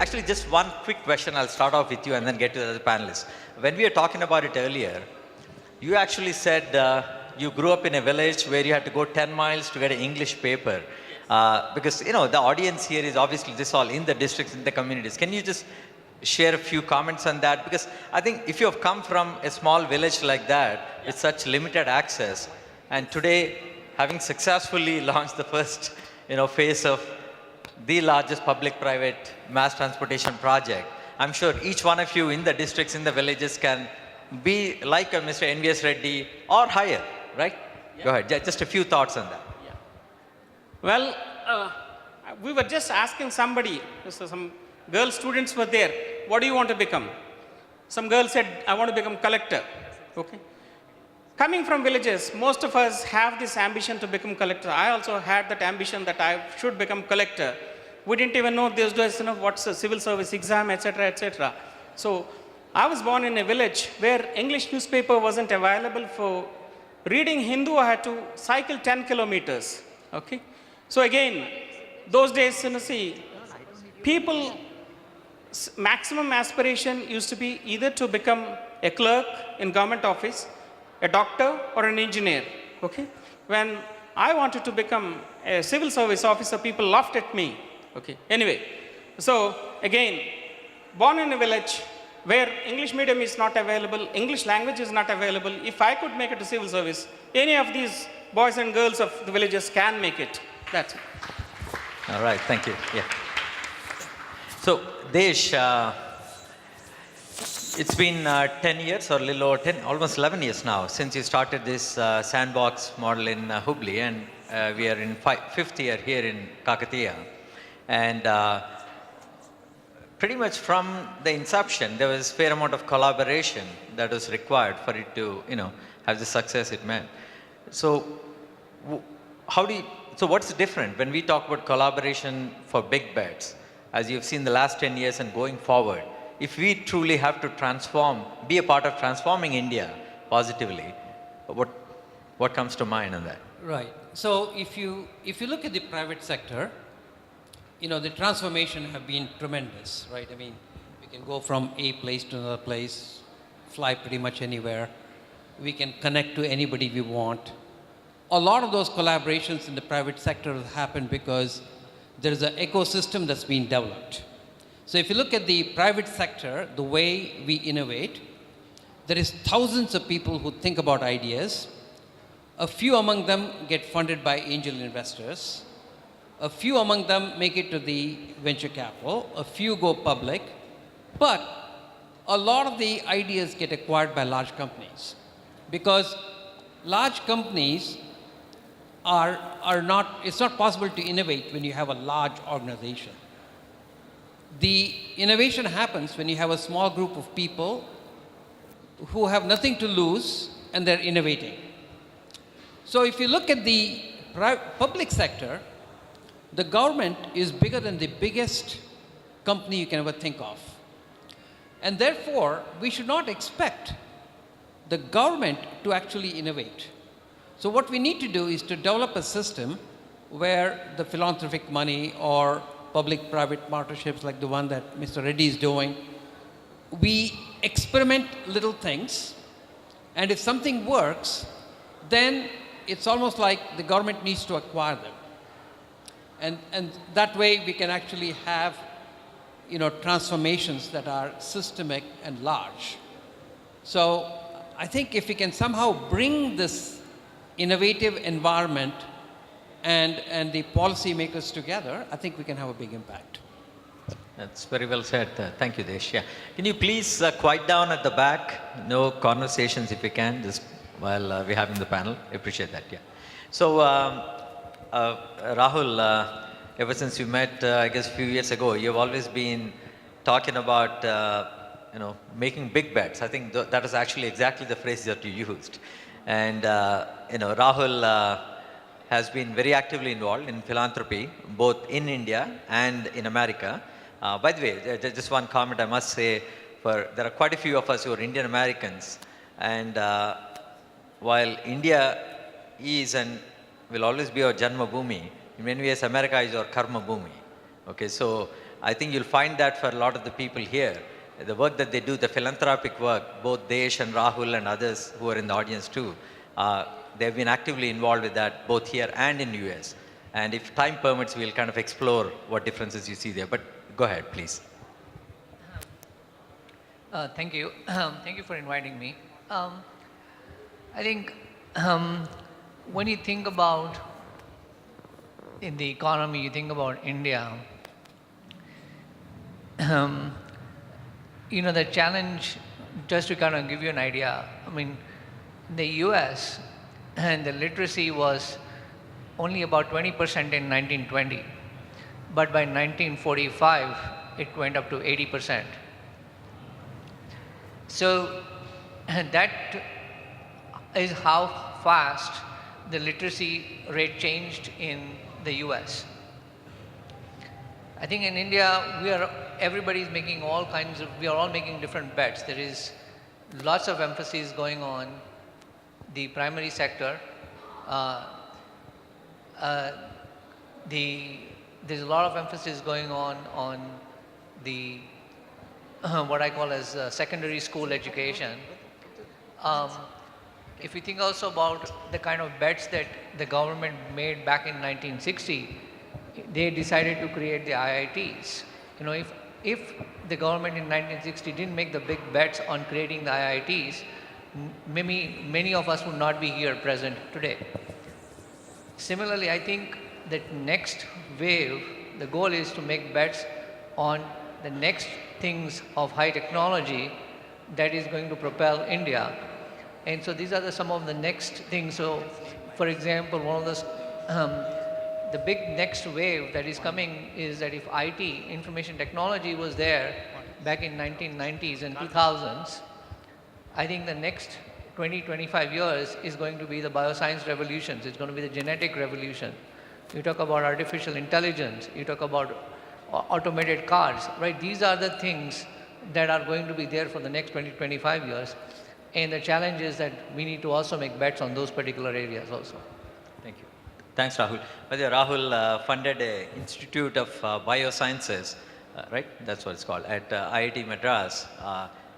actually, just one quick question. I'll start off with you and then get to the other panelists. When we were talking about it earlier, you actually said you grew up in a village where you had to go 10 miles to get an English paper. Because, you know, the audience here is obviously this all in the districts, in the communities. Can you just share a few comments on that? Because I think if you have come from a small village like that with such limited access, and today having successfully launched the first, you know, phase of the largest public-private mass transportation project, I'm sure each one of you in the districts, in the villages can be like a Mr. NVS Reddy or higher, right? Yeah. Go ahead, just a few thoughts on that. Yeah. Well, we were just asking somebody, so some girl students were there, what do you want to become? Some girl said, I want to become collector. Okay. Coming from villages, most of us have this ambition to become collector. I also had that ambition that I should become collector. We didn't even know these days, you know, what's a civil service exam, etc., etc. So I was born in a village where English newspaper wasn't available. For reading Hindu, I had to cycle 10 kilometers. Okay. So again, those days, you know, see, people, maximum aspiration used to be either to become a clerk in government office, a doctor, or an engineer. Okay. When I wanted to become a civil service officer, people laughed at me. Okay. Anyway, so again, born in a village where English medium is not available, English language is not available. If I could make it to civil service, any of these boys and girls of the villages can make it. That's it. All right, thank you. Yeah. So, Desh, it's been 10 years or a little over 10, almost 11 years now since you started this Sandbox model in Hubli, and we are in fifth year here in Kakatiya. And pretty much from the inception, there was a fair amount of collaboration that was required for it to, you know, have the success it meant. So, so what's different when we talk about collaboration for big bets, as you've seen the last 10 years and going forward? If we truly have to transform, be a part of transforming India positively, what comes to mind on that? Right. So if you look at the private sector, you know, the transformation have been tremendous, right? I mean, we can go from a place to another place, fly pretty much anywhere. We can connect to anybody we want. A lot of those collaborations in the private sector have happened because there is an ecosystem that's been developed. So if you look at the private sector, the way we innovate, there is thousands of people who think about ideas. A few among them get funded by angel investors. A few among them make it to the venture capital. A few go public. But a lot of the ideas get acquired by large companies, because large companies are not, it's not possible to innovate when you have a large organization. The innovation happens when you have a small group of people who have nothing to lose and they're innovating. So if you look at the public sector, the government is bigger than the biggest company you can ever think of. And therefore, we should not expect the government to actually innovate. So what we need to do is to develop a system where the philanthropic money or public-private partnerships like the one that Mr. Reddy is doing, we experiment little things, and if something works, then it's almost like the government needs to acquire them. And that way we can actually have, you know, transformations that are systemic and large. So I think if we can somehow bring this innovative environment and the policymakers together, I think we can have a big impact. That's very well said. Thank you, Desh. Yeah. Can you please quiet down at the back? No conversations if you can, just while we're having the panel. I appreciate that, yeah. So, Rahul, ever since we met, I guess a few years ago, you've always been talking about, you know, making big bets. I think that is actually exactly the phrase that you used. And, you know, Rahul has been very actively involved in philanthropy, both in India and in America. By the way, just one comment I must say, there are quite a few of us who are Indian Americans, and while India is and will always be our Janma Bhoomi, in many ways America is our Karma Bhoomi. Okay, so I think you'll find that for a lot of the people here, the work that they do, the philanthropic work, both Desh and Rahul and others who are in the audience too, they've been actively involved with that both here and in US. And if time permits, we'll kind of explore what differences you see there. But go ahead, please. Thank you. Thank you for inviting me. I think when you think about in the economy, you think about India, you know, the challenge, just to kind of give you an idea, I mean, in the US, and the literacy was only about 20% in 1920, but by 1945, it went up to 80%. So that is how fast the literacy rate changed in the US. I think in India, everybody is making all kinds of, we are all making different bets. There is lots of emphasis going on the primary sector. There's a lot of emphasis going on the what I call as secondary school education. If you think also about the kind of bets that the government made back in 1960, they decided to create the IITs. You know, if the government in 1960 didn't make the big bets on creating the IITs, many of us would not be here present today. Similarly, I think that next wave, the goal is to make bets on the next things of high technology that is going to propel India. And so these are some of the next things. So, for example, one of those, the big next wave that is coming is that if IT, information technology, was there back in 1990s and 2000s, I think the next 20, 25 years is going to be the bioscience revolutions. It's going to be the genetic revolution. You talk about artificial intelligence, you talk about automated cars, right? These are the things that are going to be there for the next 20, 25 years. And the challenge is that we need to also make bets on those particular areas also. Thank you. Thanks, Rahul. By the way, Rahul funded an Institute of Biosciences, right? That's what it's called, at IIT Madras,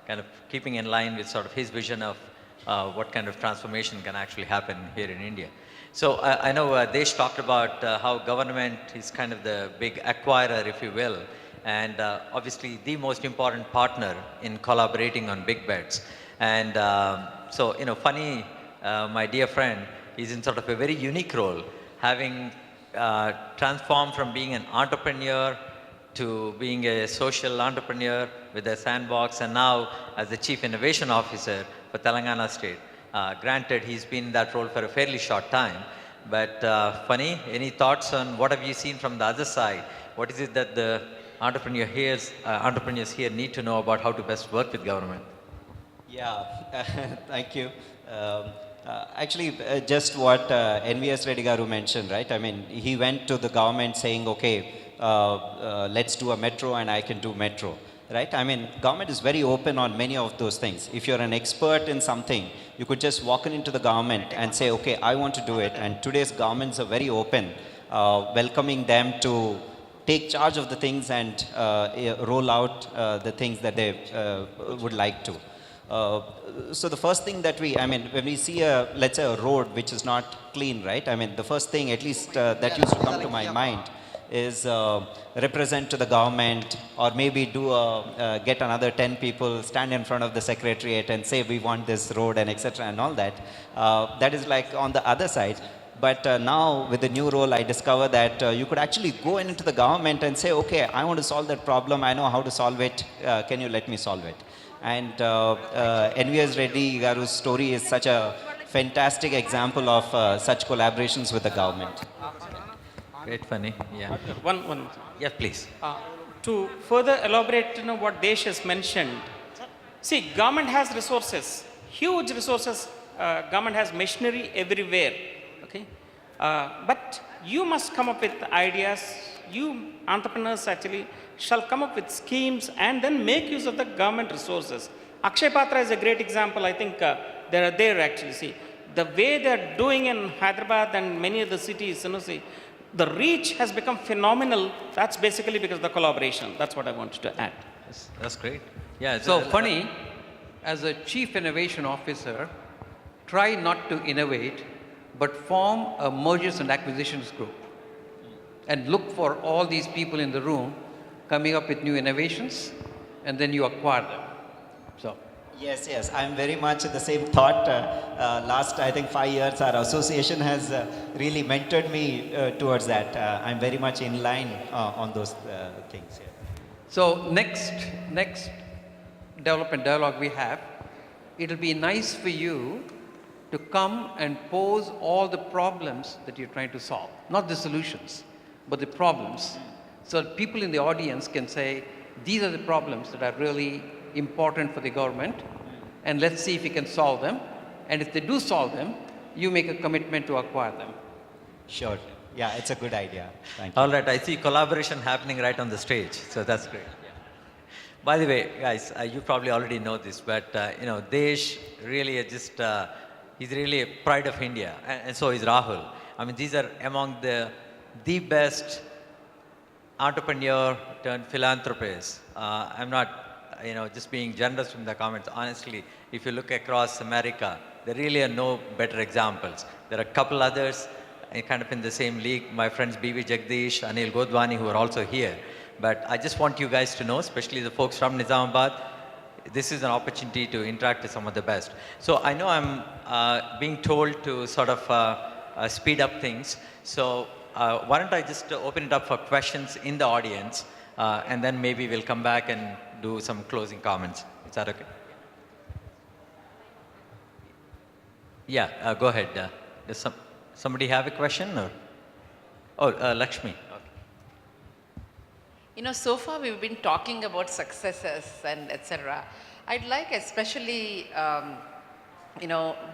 kind of keeping in line with sort of his vision of what kind of transformation can actually happen here in India. So I know Desh talked about how government is kind of the big acquirer, if you will, and obviously the most important partner in collaborating on big bets. And so, you know, funny, my dear friend, is in sort of a very unique role, having transformed from being an entrepreneur to being a social entrepreneur with a Sandbox, and now as the Chief Innovation Officer for Telangana State. Granted, he's been in that role for a fairly short time, but funny, any thoughts on what have you seen from the other side? What is it that the entrepreneurs here need to know about how to best work with government? Yeah, thank you. Actually, just what NVS Reddy Garu mentioned, right? I mean, he went to the government saying, okay, let's do a metro and I can do metro, right? I mean, government is very open on many of those things. If you're an expert in something, you could just walk into the government and say, okay, I want to do it. And today's governments are very open, welcoming them to take charge of the things and roll out the things that they would like to. So the first thing that when we see let's say a road which is not clean, right? I mean, the first thing at least that used to come to my mind is represent to the government, or maybe get another 10 people, stand in front of the secretariat and say we want this road and etc. and all that. That is like on the other side. But now with the new role, I discover that you could actually go into the government and say, okay, I want to solve that problem. I know how to solve it. Can you let me solve it? And NVS Reddy Garu's story is such a fantastic example of such collaborations with the government. Great, funny, yeah. One. Yes, please. To further elaborate, what Desh has mentioned, see, government has resources, huge resources. Government has machinery everywhere, okay? But you must come up with ideas. You entrepreneurs actually shall come up with schemes and then make use of the government resources. Akshay Patra is a great example. I think they are there actually. See, the way they are doing in Hyderabad and many other cities, see, The reach has become phenomenal. That's basically because of the collaboration. That's what I wanted to add. That's great. Yeah. So funny, as a chief innovation officer, try not to innovate, but form a mergers and acquisitions group and look for all these people in the room coming up with new innovations, and then you acquire them. So. Yes, yes, I'm very much the same thought. Last, I think, 5 years, our association has really mentored me towards that. I'm very much in line on those things. Yeah. So next development dialogue we have, it'll be nice for you to come and pose all the problems that you're trying to solve, not the solutions, but the problems. So that people in the audience can say, these are the problems that are really important for the government, and let's see if we can solve them. And if they do solve them, you make a commitment to acquire them. Sure. Yeah, it's a good idea. Thank you. All right, I see collaboration happening right on the stage, so that's great. By the way, guys, you probably already know this, but Desh really he's really a pride of India, and so is Rahul. I mean, these are among the best entrepreneur turned philanthropists. I'm not, just being generous from the comments. Honestly, if you look across America, there really are no better examples. There are a couple others kind of in the same league, my friends B.V. Jagdish, Anil Godwani, who are also here. But I just want you guys to know, especially the folks from Nizamabad, this is an opportunity to interact with some of the best. So I know I'm being told to sort of speed up things. So why don't I just open it up for questions in the audience, and then maybe we'll come back and do some closing comments. Is that okay? Yeah, go ahead. Does somebody have a question? Or? Oh, Lakshmi. So far we've been talking about successes and etc. I'd like especially,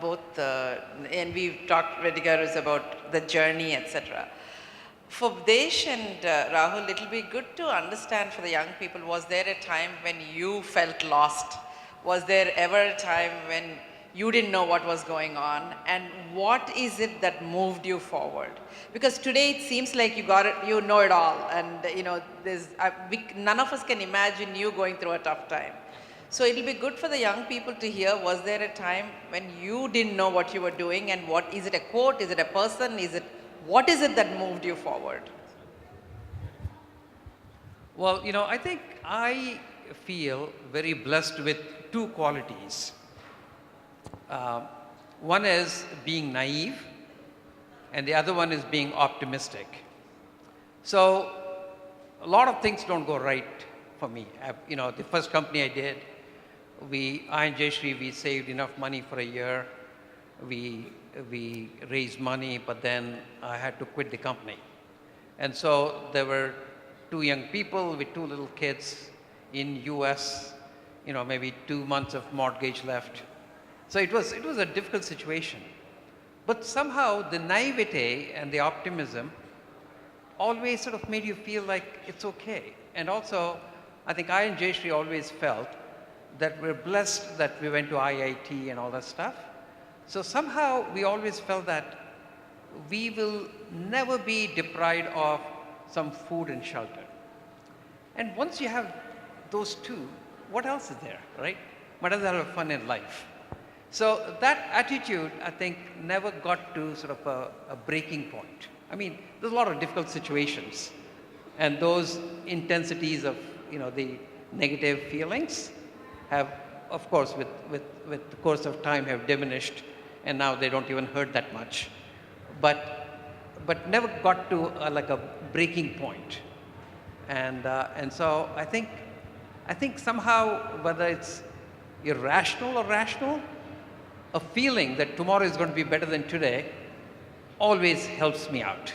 both, and we've talked, Reddy is about the journey, etc. For Desh and Rahul, it'll be good to understand for the young people, was there a time when you felt lost? Was there ever a time when you didn't know what was going on, and what is it that moved you forward? Because today it seems like you got it, you know it all, and none of us can imagine you going through a tough time. So it'll be good for the young people to hear, was there a time when you didn't know what you were doing, and what, is it a quote, is it a person, what is it that moved you forward? Well, I think I feel very blessed with two qualities. One is being naive, and the other one is being optimistic. So a lot of things don't go right for me. The first company I did, I and Jayashree, we saved enough money for a year. We raised money, but then I had to quit the company. And so there were two young people with two little kids in US, maybe 2 months of mortgage left. So it was a difficult situation. But somehow the naivete and the optimism always sort of made you feel like it's okay. And also, I think I and Jayashree always felt that we're blessed that we went to IIT and all that stuff. So somehow we always felt that we will never be deprived of some food and shelter. And once you have those two, what else is there, right? Might as well have fun in life. So that attitude, I think, never got to sort of a breaking point. I mean, there's a lot of difficult situations, and those intensities of, the negative feelings have, of course, with the course of time, have diminished, and now they don't even hurt that much. But never got to like a breaking point. And so I think somehow, whether it's irrational or rational, a feeling that tomorrow is going to be better than today always helps me out.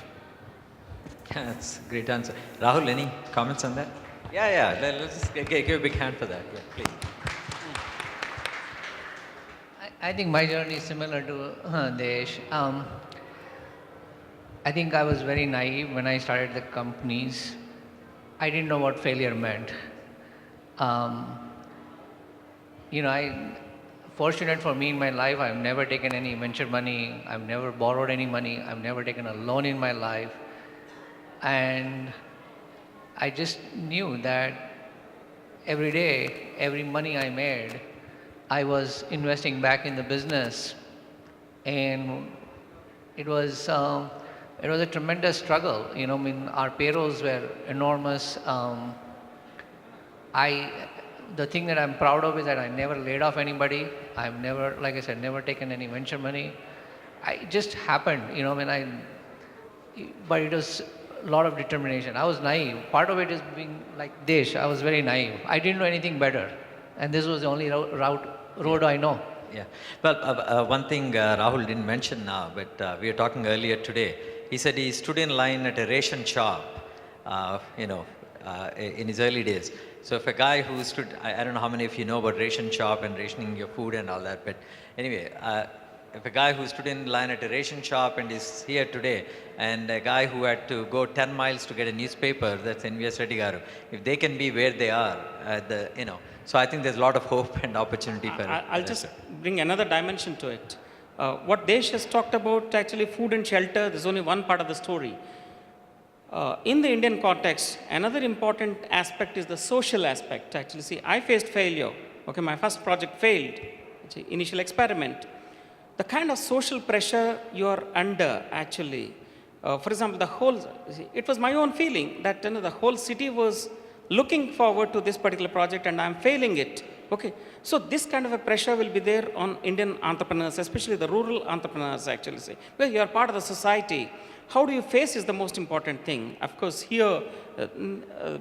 Yeah, that's a great answer. Rahul, any comments on that? Yeah. Let's just give a big hand for that. Yeah, please. I think my journey is similar to Desh. I think I was very naive when I started the companies. I didn't know what failure meant. Fortunate for me in my life, I've never taken any venture money, I've never borrowed any money, I've never taken a loan in my life. and I just knew that every day, every money I made, I was investing back in the business, and it was a tremendous struggle. You know, I mean, our payrolls were enormous. The thing that I'm proud of is that I never laid off anybody. I've never, like I said, never taken any venture money. It just happened, you know, but it was a lot of determination. I was naive. Part of it is being like Desh. I was very naive. I didn't know anything better. And this was the only road I know. Yeah. Well, one thing Rahul didn't mention now, but we were talking earlier today. He said he stood in line at a ration shop, in his early days. So if a guy who stood, I don't know how many of you know about ration shop and rationing your food and all that, but anyway, if a guy who stood in line at a ration shop and is here today, and a guy who had to go 10 miles to get a newspaper, that's NVS Reddy garu, if they can be where they are, so I think there's a lot of hope and opportunity for I'll just bring another dimension to it. What Desh has talked about, actually food and shelter, there's only one part of the story. In the Indian context, another important aspect is the social aspect. Actually, see, I faced failure. Okay, my first project failed, initial experiment. The kind of social pressure you are under, actually, for example, it was my own feeling that the whole city was looking forward to this particular project and I'm failing it. Okay, so this kind of a pressure will be there on Indian entrepreneurs, especially the rural entrepreneurs, actually, say, because you are part of the society. How do you face is the most important thing. Of course, here,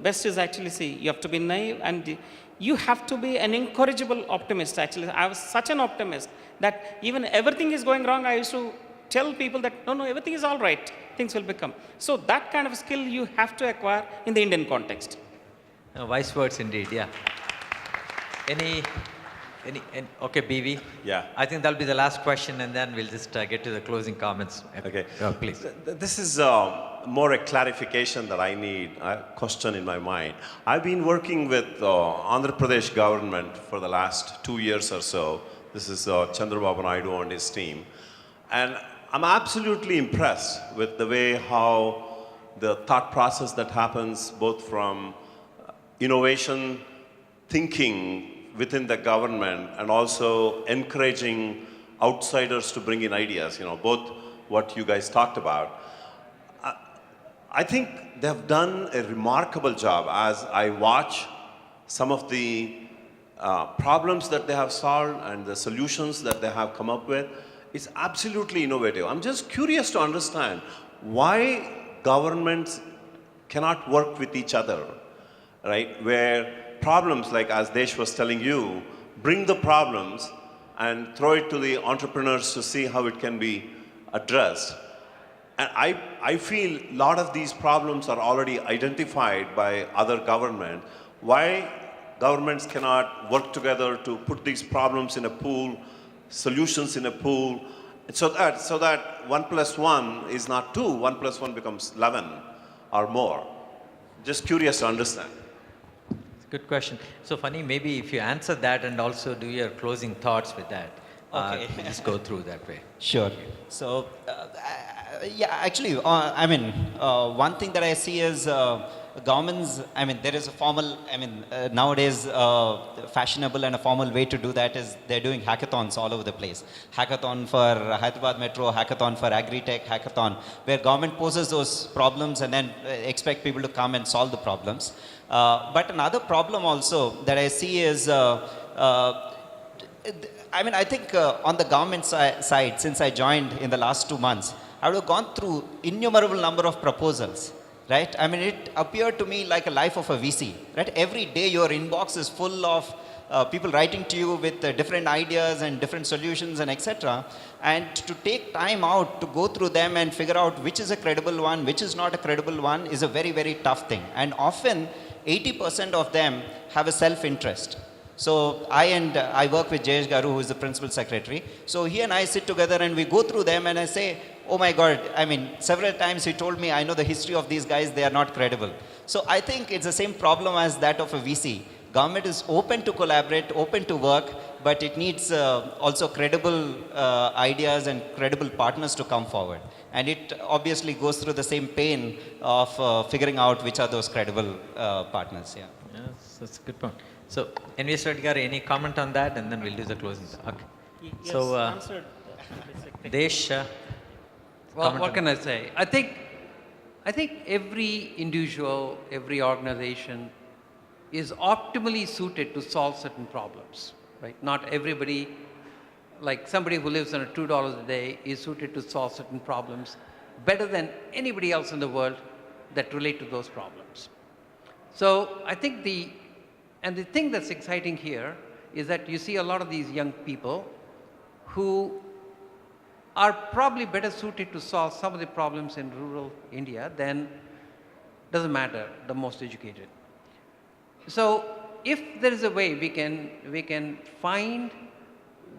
best is actually, see, you have to be naive and you have to be an incorrigible optimist, actually. I was such an optimist that even everything is going wrong, I used to tell people that, no, everything is all right, things will become. So that kind of skill you have to acquire in the Indian context. Wise words indeed, yeah. Okay, BV? Yeah. I think that'll be the last question and then we'll just get to the closing comments. Okay. Please. This is more a clarification that I need, a question in my mind. I've been working with Andhra Pradesh government for the last 2 years or so. This is Chandrababu Naidu and his team. And I'm absolutely impressed with the way how the thought process that happens both from innovation, thinking within the government, and also encouraging outsiders to bring in ideas, both what you guys talked about. I think they've done a remarkable job as I watch some of the problems that they have solved and the solutions that they have come up with. It's absolutely innovative. I'm just curious to understand why governments cannot work with each other, right? Where problems, like as Desh was telling you, bring the problems and throw it to the entrepreneurs to see how it can be addressed. And I feel a lot of these problems are already identified by other governments. Why governments cannot work together to put these problems in a pool, solutions in a pool, so that 1 + 1 is not 2, 1 + 1 becomes 11 or more. Just curious to understand. Good question. So funny, maybe if you answer that and also do your closing thoughts with that. Okay. We'll just go through that way. Sure. So, actually, one thing that I see is governments, there is a formal, nowadays fashionable and a formal way to do that is they're doing hackathons all over the place. Hackathon for Hyderabad Metro, hackathon for Agri-Tech, hackathon, where government poses those problems and then expect people to come and solve the problems. But another problem also that I see is, I think on the government side, since I joined in the last 2 months, I would have gone through innumerable number of proposals, right? It appeared to me like a life of a VC, right? Every day your inbox is full of people writing to you with different ideas and different solutions and etc. And to take time out to go through them and figure out which is a credible one, which is not a credible one is a very, very tough thing. And often 80% of them have a self-interest. So I work with Jayesh Garu, who is the principal secretary. So he and I sit together and we go through them and I say, oh my God, several times he told me, I know the history of these guys, they are not credible. So I think it's the same problem as that of a VC. Government is open to collaborate, open to work, but it needs also credible ideas and credible partners to come forward. And it obviously goes through the same pain of figuring out which are those credible partners. Yeah. Yes, that's a good point. So, NVS Reddy garu, any comment on that, and then we'll do the closing. Okay. Yes, So, answered. Desh, Well, comment what on can I say? I think every individual, every organization is optimally suited to solve certain problems, right? Not everybody, like somebody who lives on $2 a day is suited to solve certain problems better than anybody else in the world that relate to those problems. So I think the thing that's exciting here is that you see a lot of these young people who are probably better suited to solve some of the problems in rural India than, doesn't matter, the most educated. So if there is a way we can find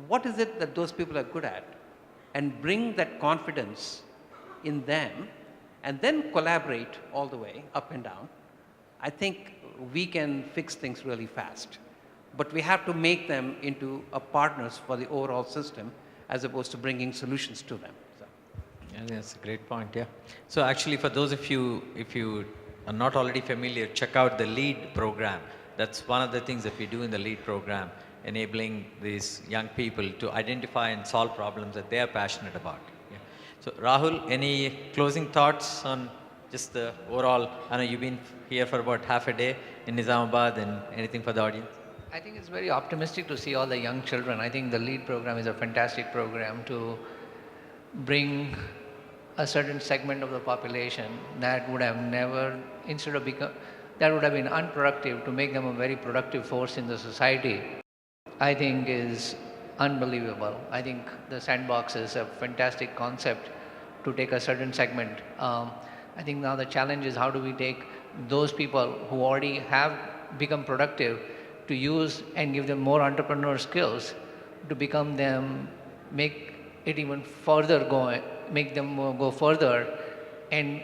what is it that those people are good at and bring that confidence in them and then collaborate all the way up and down, I think we can fix things really fast. But we have to make them into partners for the overall system as opposed to bringing solutions to them. So. Yeah, that's a great point, yeah. So actually for those of you, if you are not already familiar, check out the LEAD program. That's one of the things that we do in the LEAD program, enabling these young people to identify and solve problems that they are passionate about. Yeah. So Rahul, any closing thoughts on just the overall, I know you've been here for about half a day in Nizamabad, and anything for the audience? I think it's very optimistic to see all the young children. I think the LEAD program is a fantastic program to bring a certain segment of the population that would have never, instead of that would have been unproductive, to make them a very productive force in the society, I think is unbelievable. I think the Sandbox is a fantastic concept to take a certain segment. I think now the challenge is how do we take those people who already have become productive to use and give them more entrepreneur skills to become them, make it even further go, make them go further and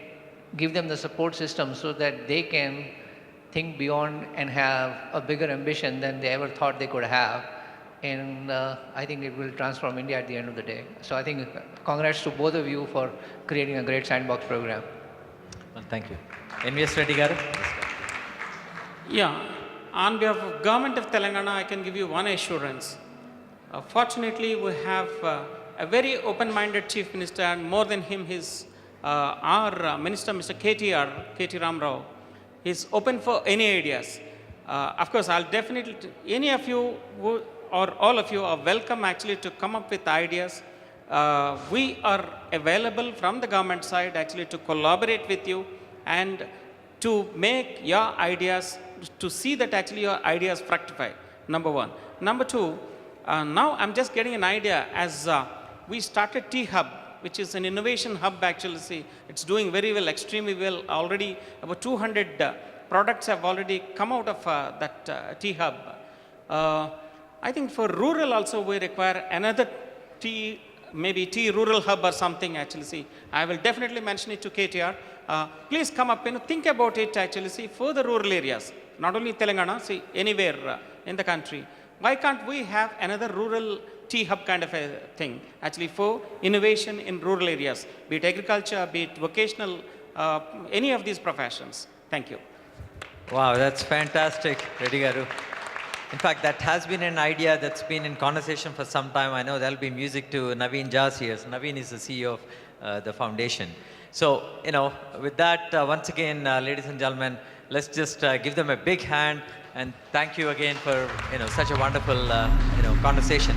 give them the support system so that they can think beyond and have a bigger ambition than they ever thought they could have. And I think it will transform India at the end of the day. So I think congrats to both of you for creating a great Sandbox program. Well, thank you. NVS Reddy garu? Yeah. On behalf of Government of Telangana, I can give you one assurance. Fortunately, we have a very open-minded Chief Minister, and more than him, our Minister, Mr. K.T. Ram Rao. He's open for any ideas. Of course, I'll definitely, any of you or all of you are welcome actually to come up with ideas. We are available from the government side actually to collaborate with you and to make your ideas, to see that actually your ideas fructify, number one. Number two, now I'm just getting an idea as we started T-Hub, which is an innovation hub actually. See, it's doing very well, extremely well. Already about 200 products have already come out of that T-Hub. I think for rural also we require another maybe T-Rural Hub or something actually. See, I will definitely mention it to KTR. Please come up and think about it actually, see, for the rural areas, not only Telangana, see, anywhere in the country. Why can't we have another rural T-Hub kind of a thing, actually for innovation in rural areas, be it agriculture, be it vocational, any of these professions. Thank you. Wow, that's fantastic, Reddy garu. In fact, that has been an idea that's been in conversation for some time. I know there'll be music to Naveen Jas here. So Naveen is the CEO of the foundation. So, with that, once again, ladies and gentlemen, let's just give them a big hand and thank you again for, such a wonderful, conversation.